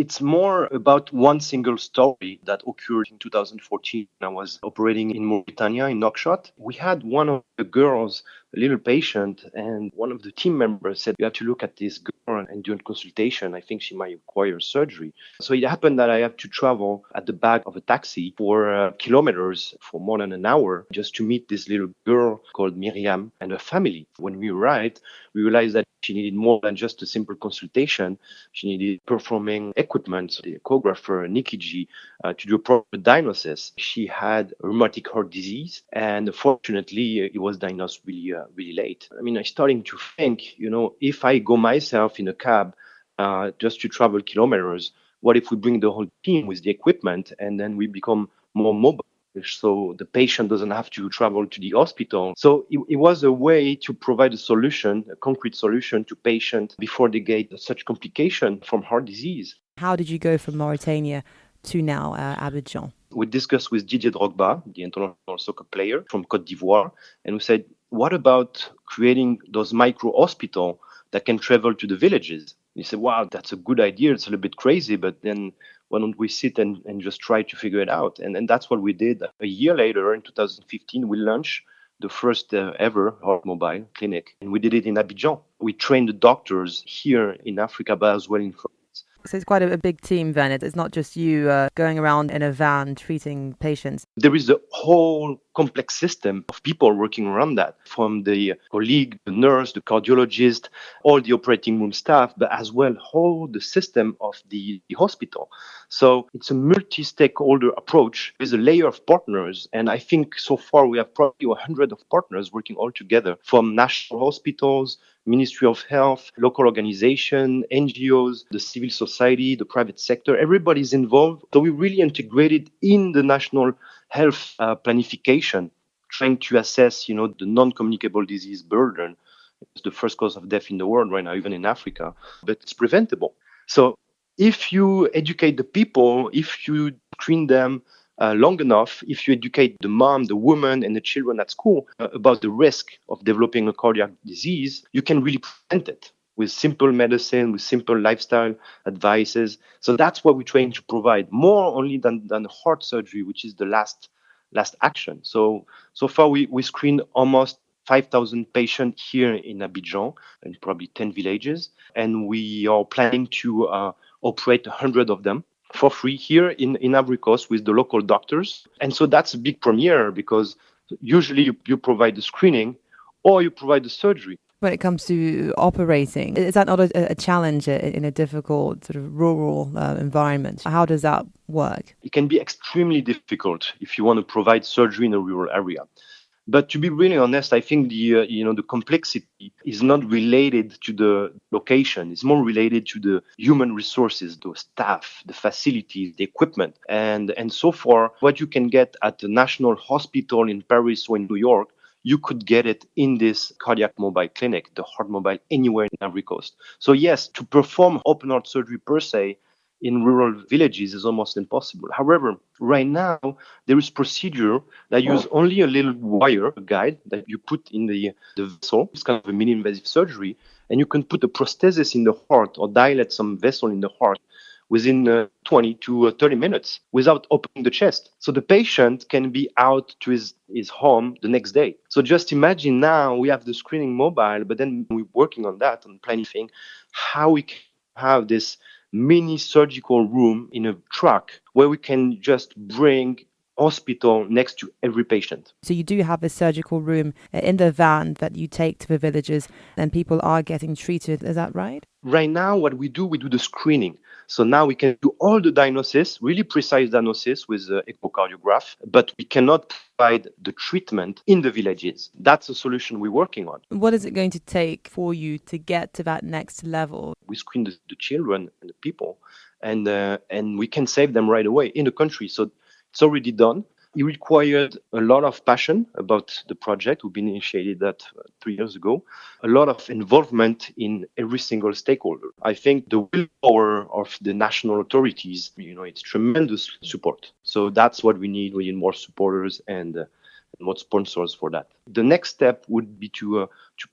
It's more about one single story that occurred in 2014. I was operating in Mauritania, in Nouakchott. We had one of the girls, a little patient, and one of the team members said, "You have to look at this girl and do a consultation. I think she might require surgery." So it happened that I had to travel at the back of a taxi for kilometers for more than an hour just to meet this little girl called Miriam and her family. When we arrived, we realized that she needed more than just a simple consultation. She needed performing equipment, so the echographer, an EKG, to do a proper diagnosis. She had rheumatic heart disease, and fortunately, it was diagnosed really late. I mean, I'm starting to think, if I go myself in a cab just to travel kilometers, what if we bring the whole team with the equipment and then we become more mobile? So the patient doesn't have to travel to the hospital. So it was a way to provide a solution, a concrete solution to patients before they get such complication from heart disease. How did you go from Mauritania to now Abidjan? We discussed with Didier Drogba, the international soccer player from Cote d'Ivoire, and we said, what about creating those micro hospitals that can travel to the villages? He said, wow, that's a good idea. It's a little bit crazy, but then why don't we sit and just try to figure it out? And that's what we did. A year later, in 2015, we launched the first ever heart mobile clinic. And we did it in Abidjan. We trained the doctors here in Africa, but as well in France. So it's quite a big team then. It's not just you going around in a van treating patients. There is a whole complex system of people working around that, from the colleague, the nurse, the cardiologist, all the operating room staff, but as well whole the system of the hospital. So it's a multi-stakeholder approach with a layer of partners. And I think so far we have probably 100 of partners working all together, from national hospitals, Ministry of Health, local organization, NGOs, the civil society, the private sector. Everybody's involved. So we really integrated in the national health planification, trying to assess, the non-communicable disease burden. It's the first cause of death in the world right now, even in Africa, but it's preventable. So if you educate the people, if you screen them long enough, if you educate the mom, the woman, and the children at school about the risk of developing a cardiac disease, you can really prevent it with simple medicine, with simple lifestyle advices. So that's what we're trying to provide, more only than heart surgery, which is the last action. So far we screened almost 5,000 patients here in Abidjan and probably 10 villages. And we are planning to operate 100 of them for free here in Ivory Coast with the local doctors. And so that's a big premiere because usually you provide the screening or you provide the surgery. When it comes to operating, is that not a challenge in a difficult sort of rural environment? How does that work? It can be extremely difficult if you want to provide surgery in a rural area. But to be really honest, I think the complexity is not related to the location. It's more related to the human resources, the staff, the facilities, the equipment. And so far, what you can get at the National Hospital in Paris or in New York, you could get it in this cardiac mobile clinic, the heart mobile, anywhere in Ivory Coast. So yes, to perform open heart surgery per se in rural villages is almost impossible. However, right now, there is procedure that use only a little wire, a guide that you put in the vessel. It's kind of a mini-invasive surgery. And you can put a prosthesis in the heart or dilate some vessel in the heart within 20 to 30 minutes without opening the chest. So the patient can be out to his home the next day. So just imagine now we have the screening mobile, but then we're working on that, on planning how we can have this mini surgical room in a truck where we can just bring hospital next to every patient. So you do have a surgical room in the van that you take to the villages and people are getting treated. Is that right? Right now, what we do the screening. So now we can do all the diagnosis, really precise diagnosis with the echocardiograph, but we cannot provide the treatment in the villages. That's a solution we're working on. What is it going to take for you to get to that next level? We screen the children and the people, and we can save them right away in the country. So it's already done. It required a lot of passion about the project. We've been initiated that 3 years ago. A lot of involvement in every single stakeholder. I think the willpower of the national authorities, it's tremendous support. So that's what we need. We need more supporters and more sponsors for that. The next step would be to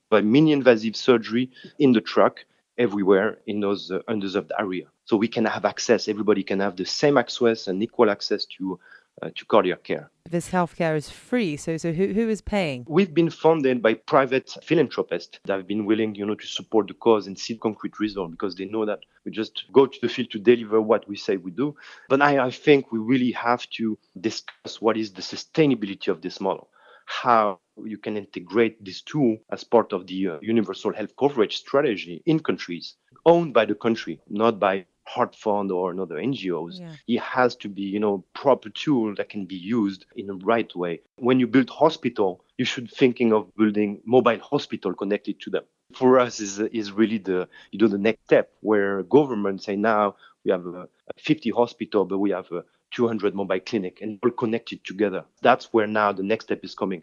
provide mini-invasive surgery in the truck everywhere in those underserved area. So we can have access, everybody can have the same access and equal access to cardiac care. This healthcare is free, so who is paying? We've been funded by private philanthropists that have been willing, to support the cause and see concrete results because they know that we just go to the field to deliver what we say we do. But I think we really have to discuss what is the sustainability of this model, how you can integrate this tool as part of the universal health coverage strategy in countries owned by the country, not by Heart Fund or another NGOs. Yeah. It has to be, proper tool that can be used in the right way. When you build hospital, you should thinking of building mobile hospital connected to them. For us is really the next step where governments say now we have a 50 hospital, but we have a 200 mobile clinic and all connected together. That's where now the next step is coming.